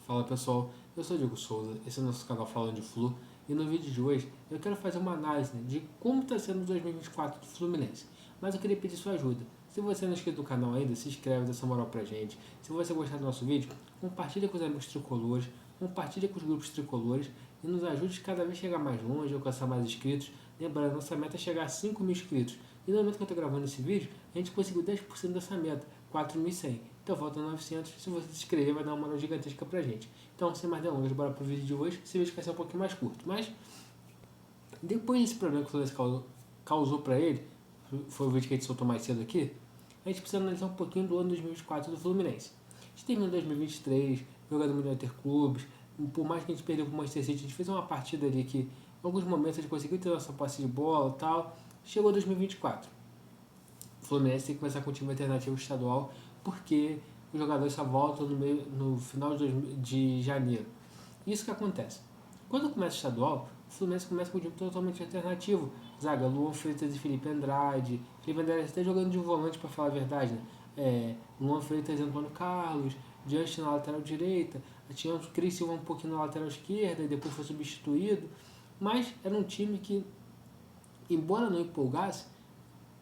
Fala pessoal, eu sou o Diego Souza, esse é o nosso canal Falando de Flu e no vídeo de hoje eu quero fazer uma análise de como está sendo o 2024 do Fluminense, mas eu queria pedir sua ajuda. Se você não é inscrito no canal ainda, se inscreve, dá essa moral pra gente. Se você gostar do nosso vídeo, compartilha com os amigos tricolores, compartilha com os grupos tricolores e nos ajude cada vez a chegar mais longe, alcançar mais inscritos. Lembrando, nossa meta é chegar a 5.000 inscritos. E no momento que eu estou gravando esse vídeo, a gente conseguiu 10% dessa meta, 4.100. Então faltam 900, se você se inscrever vai dar uma moral gigantesca pra gente. Então, sem mais delongas, bora pro vídeo de hoje. Esse vídeo vai ser um pouquinho mais curto, mas depois desse problema que o Fluminense causou pra ele, foi o vídeo que a gente soltou mais cedo aqui, a gente precisa analisar um pouquinho do ano 2024 do Fluminense. A gente terminou 2023, jogando melhor interclubes, por mais que a gente perdeu pro Manchester City, a gente fez uma partida ali que, em alguns momentos, a gente conseguiu ter nossa posse de bola e tal. Chegou 2024. O Fluminense tem que começar com um time alternativo estadual, porque os jogadores só voltam no final de janeiro. Isso que acontece. Quando começa o estadual, o Fluminense começa com um time totalmente alternativo. Zaga, Luan Freitas e Felipe Andrade. Felipe Andrade até jogando de volante, para falar a verdade, né? Luan Freitas e Antônio Carlos. Diante na lateral direita. Tinha o Cris Silva um pouquinho na lateral esquerda e depois foi substituído. Mas era um time que, embora não empolgasse,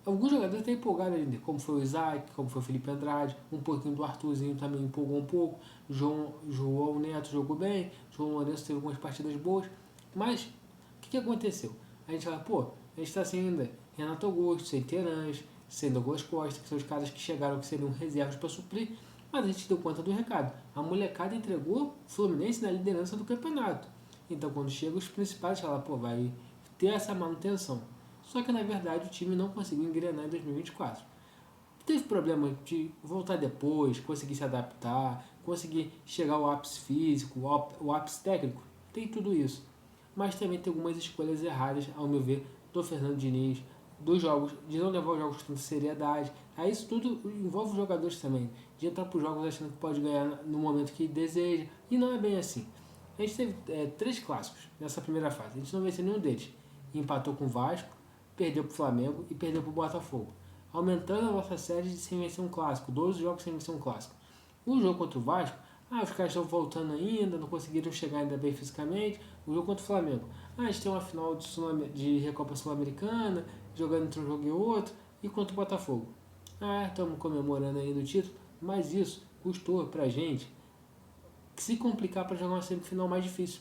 alguns jogadores até empolgaram ainda, como foi o Isaac, como foi o Felipe Andrade, um pouquinho do Arthurzinho também empolgou um pouco, João Neto jogou bem, João Lourenço teve algumas partidas boas, mas o que aconteceu? A gente fala, pô, a gente está sem ainda Renato Augusto, sem Terãs, sem Douglas Costa, que são os caras que chegaram que seriam reservas para suprir, mas a gente deu conta do recado. A molecada entregou o Fluminense na liderança do campeonato. Então quando chegam os principais, fala, pô, vai ter essa manutenção. Só que na verdade o time não conseguiu engrenar em 2024. Teve problema de voltar depois, conseguir se adaptar, conseguir chegar ao ápice físico, o ápice técnico. Tem tudo isso. Mas também tem algumas escolhas erradas, ao meu ver, do Fernando Diniz, dos jogos, de não levar os jogos com tanta seriedade. Aí isso tudo envolve os jogadores também, de entrar para os jogos achando que pode ganhar no momento que deseja. E não é bem assim. A gente teve 3 clássicos nessa primeira fase. A gente não venceu nenhum deles. Empatou com o Vasco, perdeu para o Flamengo e perdeu para o Botafogo, aumentando a nossa série de sem vencer um clássico, 12 jogos sem vencer um clássico. O jogo contra o Vasco, os caras estão voltando ainda, não conseguiram chegar ainda bem fisicamente. O jogo contra o Flamengo, a gente tem uma final de Recopa Sul-Americana, jogando entre um jogo e outro, e contra o Botafogo. Estamos comemorando ainda o título, mas isso custou pra gente se complicar para jogar uma semifinal mais difícil.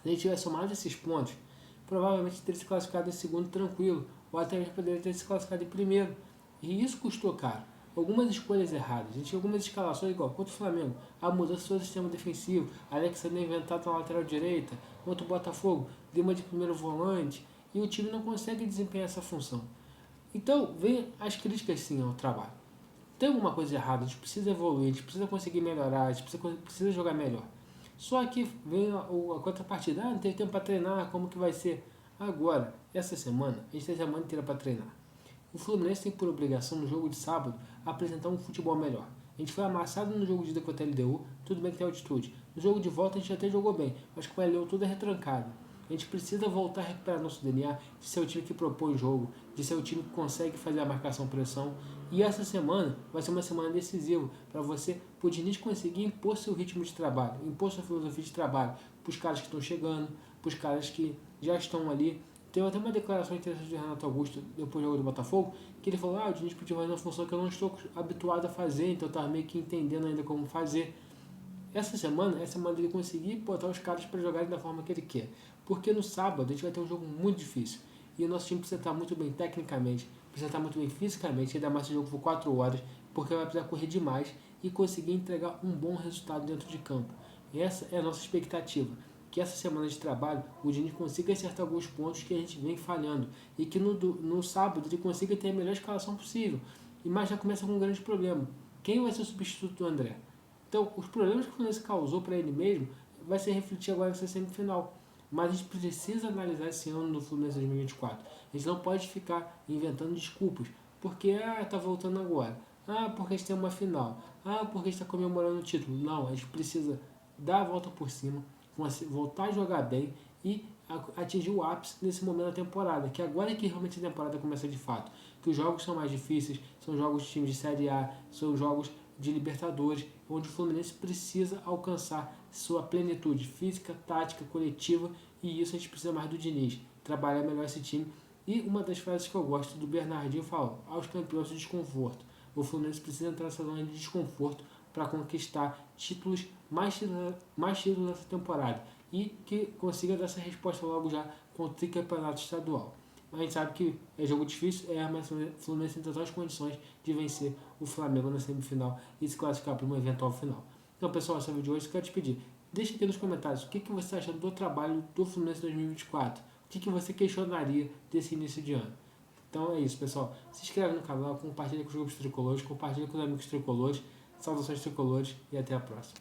Se a gente tivesse somado esses pontos, provavelmente teria se classificado em segundo tranquilo, ou até mesmo poderia ter se classificado em primeiro. E isso custou caro. Algumas escolhas erradas. A gente tinha algumas escalações igual contra o Flamengo. A mudança do sistema defensivo. Alexandre inventado na lateral direita. Contra o Botafogo, deu uma de primeiro volante. E o time não consegue desempenhar essa função. Então, vem as críticas sim ao trabalho. Tem alguma coisa errada, a gente precisa evoluir, a gente precisa conseguir melhorar, a gente precisa jogar melhor. Só que vem a contrapartida, não teve tempo para treinar, como que vai ser? Agora, essa semana, a gente tem a semana inteira para treinar. O Fluminense tem por obrigação, no jogo de sábado, apresentar um futebol melhor. A gente foi amassado no jogo de ida contra a LDU, tudo bem que tem altitude. No jogo de volta a gente até jogou bem, mas com a LDU tudo é retrancado. A gente precisa voltar a recuperar nosso DNA, de ser o time que propõe o jogo, de ser o time que consegue fazer a marcação-pressão. E essa semana vai ser uma semana decisiva para você, para o Diniz conseguir impor seu ritmo de trabalho, impor sua filosofia de trabalho para os caras que estão chegando, para os caras que já estão ali. Teve até uma declaração interessante do Renato Augusto depois do jogo do Botafogo, que ele falou, o Diniz podia fazer uma função que eu não estou habituado a fazer, então eu estava meio que entendendo ainda como fazer. Essa semana é a semana dele conseguir botar os caras para jogarem da forma que ele quer. Porque no sábado a gente vai ter um jogo muito difícil. E o nosso time precisa estar muito bem tecnicamente, precisa estar muito bem fisicamente, ainda mais se o jogo for 4 horas, porque vai precisar correr demais e conseguir entregar um bom resultado dentro de campo. Essa é a nossa expectativa. Que essa semana de trabalho o Diniz consiga acertar alguns pontos que a gente vem falhando. E que no sábado ele consiga ter a melhor escalação possível. Mas já começa com um grande problema. Quem vai ser o substituto do André? Então, os problemas que o Fluminense causou para ele mesmo vai se refletir agora nessa semifinal. Mas a gente precisa analisar esse ano do Fluminense 2024. A gente não pode ficar inventando desculpas. Porque, tá voltando agora. Porque a gente tem uma final. Porque a gente está comemorando o título. Não, a gente precisa dar a volta por cima, voltar a jogar bem e atingir o ápice nesse momento da temporada. Que agora é que realmente a temporada começa de fato. Que os jogos são mais difíceis, são jogos de time de Série A, são jogos de Libertadores, onde o Fluminense precisa alcançar sua plenitude física, tática, coletiva, e isso a gente precisa mais do Diniz, trabalhar melhor esse time. E uma das frases que eu gosto do Bernardinho fala: aos campeões do desconforto. O Fluminense precisa entrar nessa zona de desconforto para conquistar mais títulos nessa temporada e que consiga dar essa resposta logo já com o tricampeonato estadual. A gente sabe que é jogo difícil, mas o Fluminense tem todas as condições de vencer o Flamengo na semifinal e se classificar para uma eventual final. Então, pessoal, esse é o vídeo de hoje. Eu quero te pedir, deixa aqui nos comentários o que você está achando do trabalho do Fluminense 2024. O que você questionaria desse início de ano. Então é isso, pessoal. Se inscreve no canal, compartilha com os grupos tricolores, compartilha com os amigos tricolores. Saudações tricolores e até a próxima.